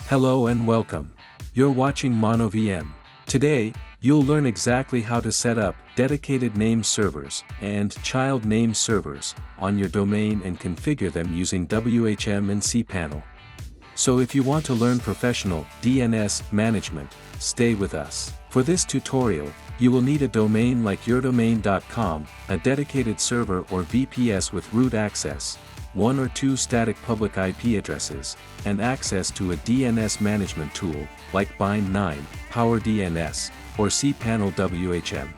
Hello and welcome. You're watching MonoVM. Today, you'll learn exactly how to set up dedicated name servers and child name servers on your domain and configure them using WHM and cPanel. So if you want to learn professional DNS management, stay with us. For this tutorial, you will need a domain like yourdomain.com, a dedicated server or VPS with root access, 1 or 2 static public IP addresses, and access to a DNS management tool, like Bind9, PowerDNS, or cPanel WHM.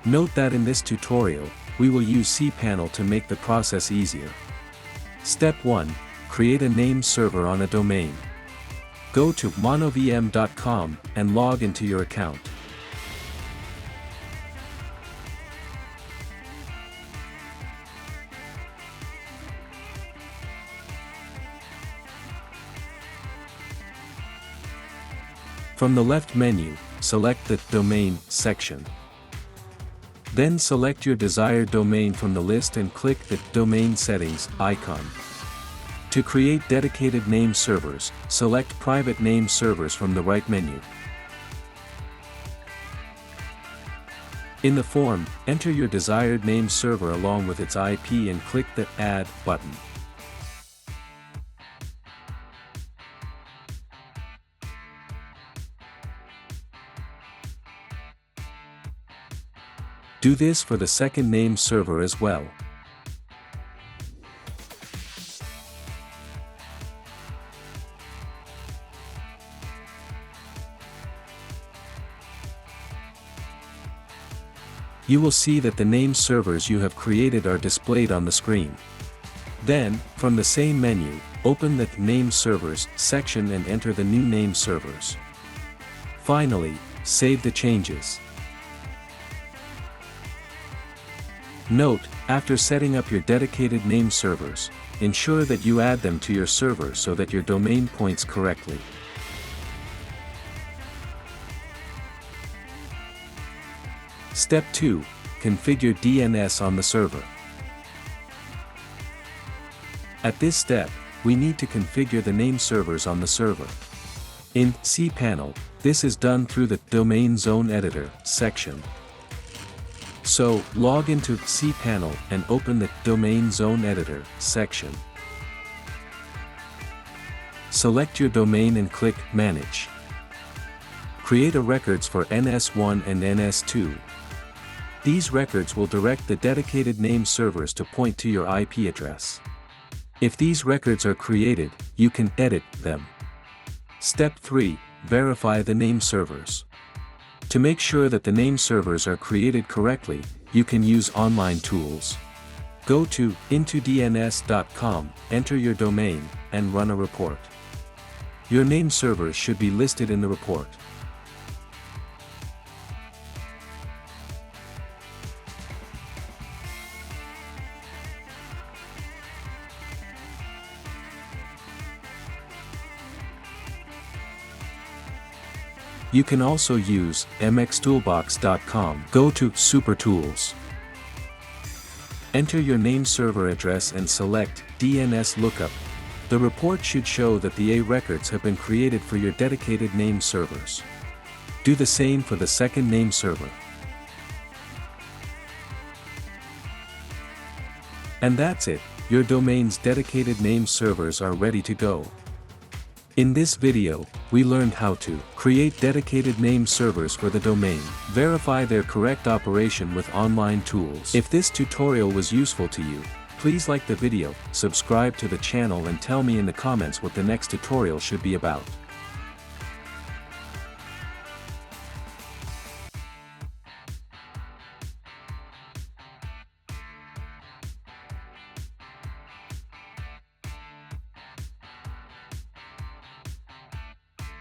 Note that in this tutorial, we will use cPanel to make the process easier. Step 1. Create a name server on a domain. Go to monovm.com and log into your account. From the left menu, select the Domain section. Then select your desired domain from the list and click the Domain Settings icon. To create dedicated name servers, select Private Name Servers from the right menu. In the form, enter your desired name server along with its IP and click the Add button. Do this for the second name server as well. You will see that the name servers you have created are displayed on the screen. Then, from the same menu, open the Name Servers section and enter the new name servers. Finally, save the changes. Note, after setting up your dedicated name servers, ensure that you add them to your server so that your domain points correctly. Step 2. Configure DNS on the server. At this step, we need to configure the name servers on the server. In cPanel, this is done through the Domain Zone Editor section. So, log into cPanel and open the Domain Zone Editor section. Select your domain and click Manage. Create a records for NS1 and NS2. These records will direct the dedicated name servers to point to your IP address. If these records are created, you can edit them. Step 3. Verify the name servers. To make sure that the name servers are created correctly, you can use online tools. Go to intoDNS.com, enter your domain, and run a report. Your name servers should be listed in the report. You can also use MXToolbox.com. Go to Super Tools. Enter your name server address and select DNS Lookup. The report should show that the A records have been created for your dedicated name servers. Do the same for the second name server. And that's it, your domain's dedicated name servers are ready to go. In this video, we learned how to create dedicated name servers for the domain, verify their correct operation with online tools. If this tutorial was useful to you, please like the video, subscribe to the channel and tell me in the comments what the next tutorial should be about.